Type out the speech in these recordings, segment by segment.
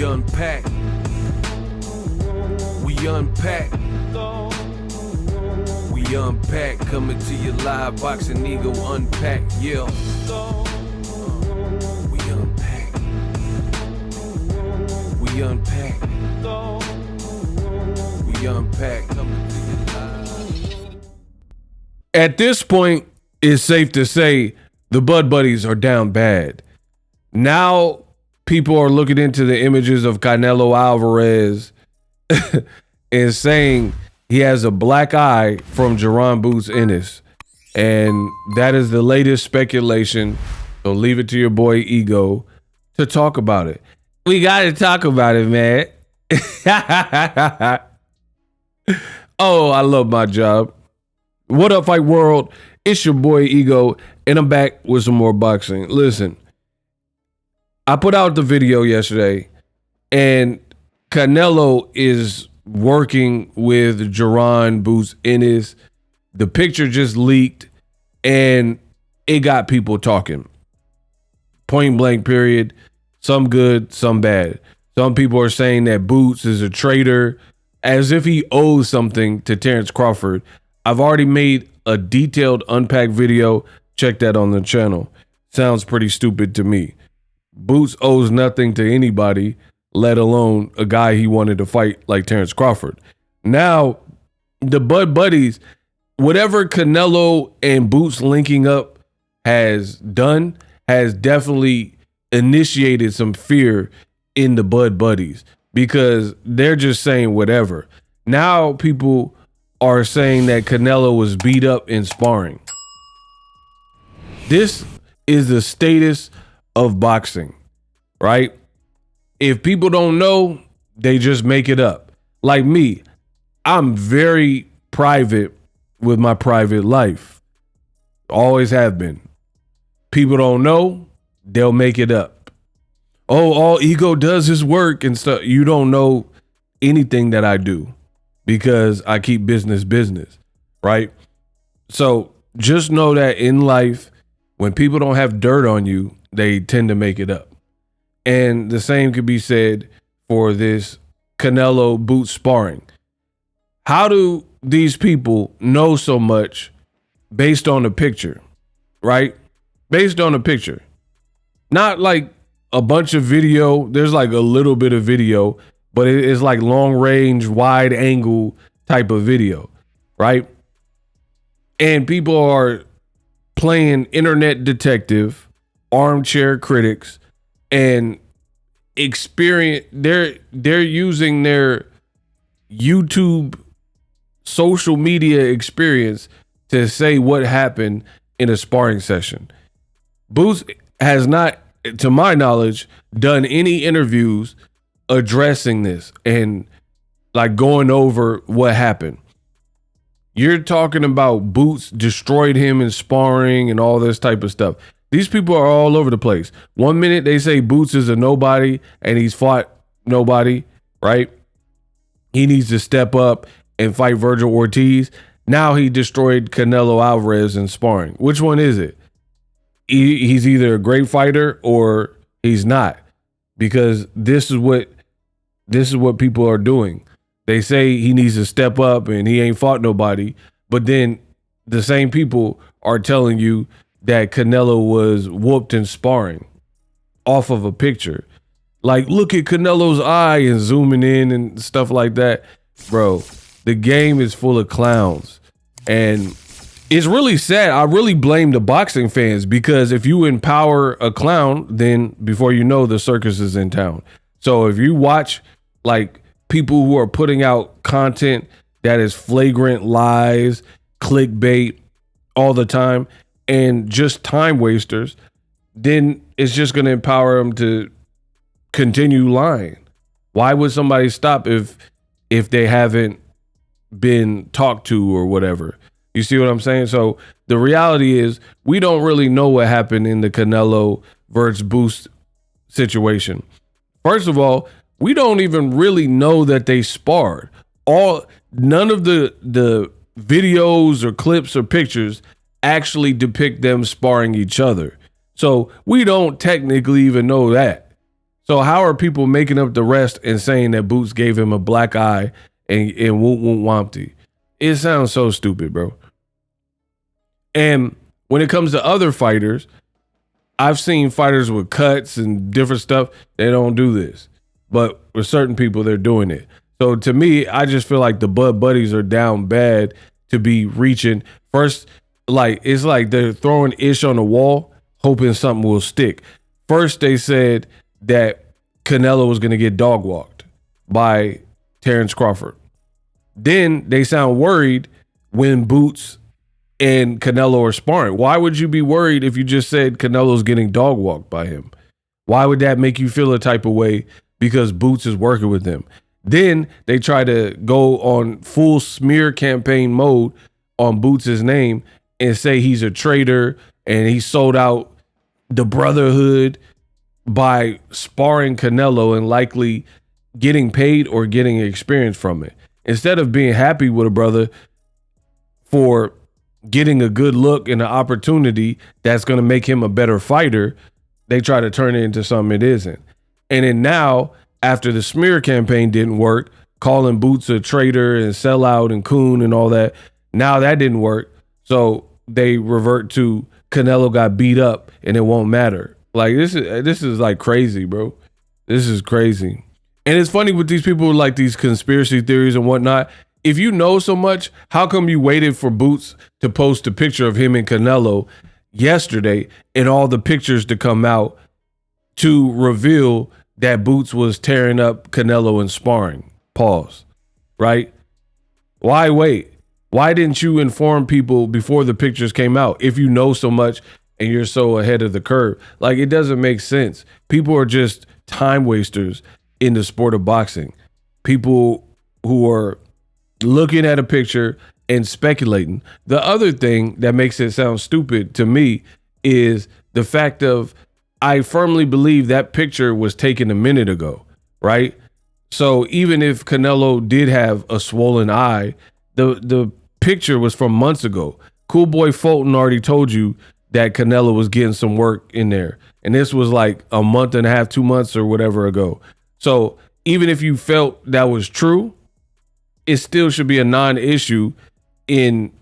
We unpack. We unpack. We unpack. Coming to you live. Boxing Ego unpack. Yeah. We unpack. We unpack. We unpack. Coming to you live. At this point, it's safe to say the Bud Buddies are down bad. Now people are looking into the images of Canelo Alvarez and saying he has a black eye from Jaron Boots Ennis. And that is the latest speculation. So leave it to your boy Ego to talk about it. We got to talk about it, man. Oh, I love my job. What up, Fight World? It's your boy Ego, and I'm back with some more boxing. Listen, I put out the video yesterday, and Canelo is working with Jaron Boots Ennis. The picture just leaked, and it got people talking. Point blank, period. Some good, some bad. Some people are saying that Boots is a traitor, as if he owes something to Terrence Crawford. I've already made a detailed unpack video. Check that on the channel. Sounds pretty stupid to me. Boots owes nothing to anybody, let alone a guy he wanted to fight like Terrence Crawford. Now, the Bud Buddies, whatever Canelo and Boots linking up has done, has definitely initiated some fear in the Bud Buddies, because they're just saying whatever. Now people are saying that Canelo was beat up in sparring. This is the status of boxing, right? If people don't know, they just make it up. Like me, I'm very private with my private life. Always have been. People don't know, they'll make it up. Oh, all Ego does is work and stuff. You don't know anything that I do, because I keep business, right? So just know that in life, when people don't have dirt on you, they tend to make it up. And the same could be said for this Canelo Boots sparring. How do these people know so much based on the picture, right? Based on the picture. Not like a bunch of video. There's like a little bit of video, but it's like long range, wide angle type of video, right? And people are playing internet detective, armchair critics, and experience. They're using their YouTube social media experience to say what happened in a sparring session. Boots has not, to my knowledge, done any interviews addressing this and like going over what happened. You're talking about Boots destroyed him in sparring and all this type of stuff. These people are all over the place. One minute they say Boots is a nobody and he's fought nobody, right? He needs to step up and fight Virgil Ortiz. Now he destroyed Canelo Alvarez in sparring. Which one is it? He's either a great fighter or he's not, because this is what people are doing. They say he needs to step up and he ain't fought nobody, but then the same people are telling you that Canelo was whooped in sparring off of a picture. Like, look at Canelo's eye and zooming in and stuff like that. Bro, the game is full of clowns. And it's really sad. I really blame the boxing fans, because if you empower a clown, then before you know, the circus is in town. So if you watch like people who are putting out content that is flagrant lies, clickbait all the time, and just time wasters, then it's just going to empower them to continue lying. Why would somebody stop if they haven't been talked to or whatever? You see what I'm saying? So the reality is we don't really know what happened in the Canelo versus Boots situation. First of all, we don't even really know that they sparred. None of the videos or clips or pictures actually depict them sparring each other. So we don't technically even know that. So how are people making up the rest and saying that Boots gave him a black eye and whoop whoop wompty? It sounds so stupid, bro. And when it comes to other fighters, I've seen fighters with cuts and different stuff. They don't do this. But with certain people, they're doing it. So to me, I just feel like the Bud Buddies are down bad to be reaching. First, like it's like they're throwing ish on the wall, hoping something will stick. First, they said that Canelo was going to get dog walked by Terrence Crawford. Then they sound worried when Boots and Canelo are sparring. Why would you be worried if you just said Canelo's getting dog walked by him? Why would that make you feel a type of way because Boots is working with him? Then they try to go on full smear campaign mode on Boots' name and say he's a traitor and he sold out the brotherhood by sparring Canelo and likely getting paid or getting experience from it. Instead of being happy with a brother for getting a good look and an opportunity that's going to make him a better fighter, they try to turn it into something it isn't. And then now, after the smear campaign didn't work, calling Boots a traitor and sellout and coon and all that, now that didn't work. So they revert to Canelo got beat up and it won't matter. Like this is like crazy, bro. This is crazy. And it's funny with these people like these conspiracy theories and whatnot. If you know so much, how come you waited for Boots to post a picture of him and Canelo yesterday and all the pictures to come out to reveal that Boots was tearing up Canelo and sparring? Pause. Right? Why wait? Why didn't you inform people before the pictures came out if you know so much and you're so ahead of the curve? Like, it doesn't make sense. People are just time wasters in the sport of boxing. People who are looking at a picture and speculating. The other thing that makes it sound stupid to me is the fact of, I firmly believe that picture was taken a minute ago, right? So even if Canelo did have a swollen eye, the picture was from months ago. Cool Boy Fulton already told you that Canelo was getting some work in there. And this was like a month and a half, 2 months or whatever ago. So even if you felt that was true, it still should be a non-issue in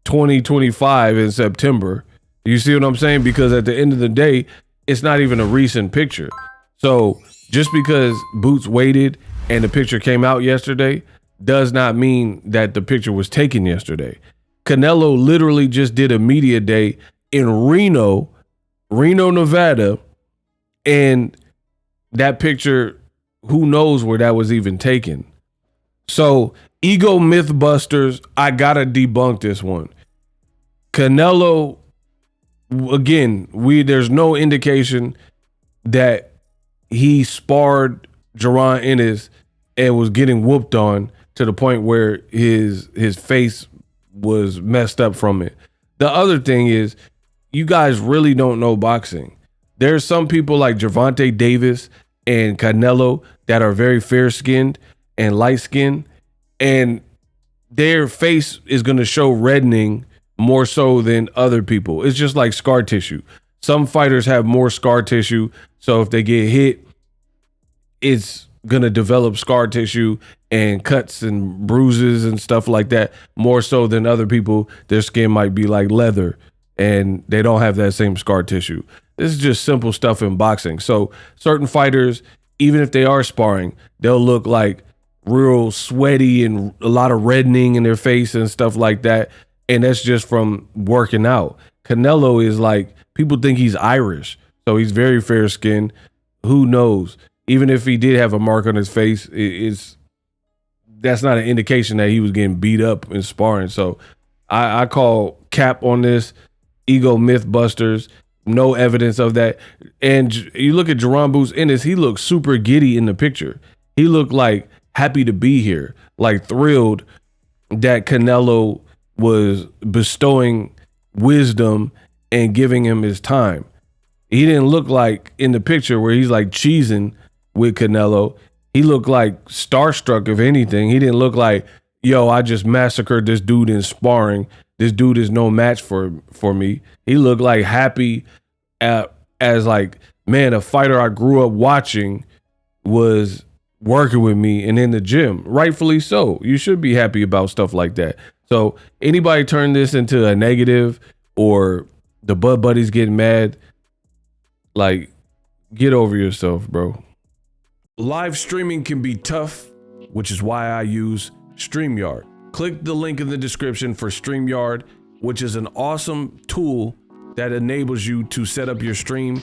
2025 in September. You see what I'm saying? Because at the end of the day, it's not even a recent picture. So just because Boots waited and the picture came out yesterday does not mean that the picture was taken yesterday. Canelo literally just did a media day in Reno, Nevada, and that picture, who knows where that was even taken. So, Ego Mythbusters, I gotta debunk this one. Canelo, again, there's no indication that he sparred Jaron Ennis and was getting whooped on to the point where his face was messed up from it. The other thing is, you guys really don't know boxing. There's some people like Gervonta Davis and Canelo that are very fair-skinned and light-skinned, and their face is going to show reddening more so than other people. It's just like scar tissue. Some fighters have more scar tissue, so if they get hit, it's going to develop scar tissue and cuts and bruises and stuff like that more so than other people. Their skin might be like leather and they don't have that same scar tissue. This is just simple stuff in boxing. So certain fighters, even if they are sparring, they'll look like real sweaty and a lot of reddening in their face and stuff like that. And that's just from working out. Canelo is like, people think he's Irish, so he's very fair skinned. Who knows? Even if he did have a mark on his face, that's not an indication that he was getting beat up in sparring. So I call cap on this. Ego Mythbusters. No evidence of that. And you look at Jaron Boots Ennis, he looked super giddy in the picture. He looked like happy to be here, like thrilled that Canelo was bestowing wisdom and giving him his time. He didn't look like in the picture where he's like cheesing with Canelo. He looked like starstruck, if anything. He didn't look like, yo, I just massacred this dude in sparring. This dude is no match for me. He looked like happy as like man, a fighter I grew up watching was working with me and in the gym. Rightfully so. You should be happy about stuff like that. So anybody turn this into a negative or the Bud Buddies getting mad, like, get over yourself, bro. Live streaming can be tough, which is why I use StreamYard. Click the link in the description for StreamYard, which is an awesome tool that enables you to set up your stream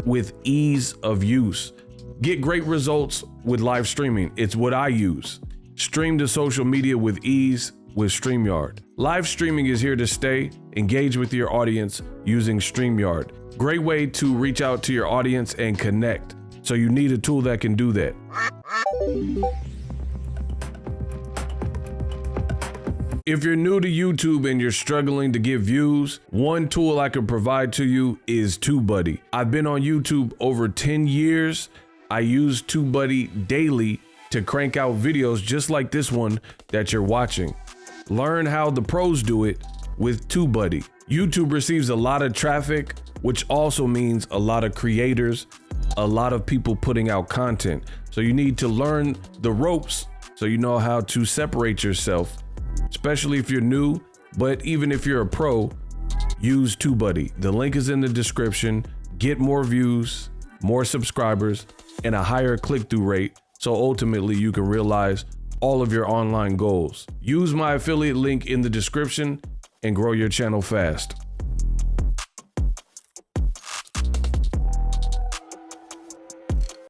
with ease of use. Get great results with live streaming. It's what I use. Stream to social media with ease with StreamYard. Live streaming is here to stay. Engage with your audience using StreamYard. Great way to reach out to your audience and connect. So you need a tool that can do that. If you're new to YouTube and you're struggling to get views, one tool I can provide to you is TubeBuddy. I've been on YouTube over 10 years. I use TubeBuddy daily to crank out videos just like this one that you're watching. Learn how the pros do it with TubeBuddy. YouTube receives a lot of traffic, which also means a lot of creators, a lot of people putting out content. So you need to learn the ropes so you know how to separate yourself, especially if you're new, but even if you're a pro, use TubeBuddy. The link is in the description. Get more views, more subscribers, and a higher click-through rate, so ultimately you can realize all of your online goals. Use my affiliate link in the description and grow your channel fast.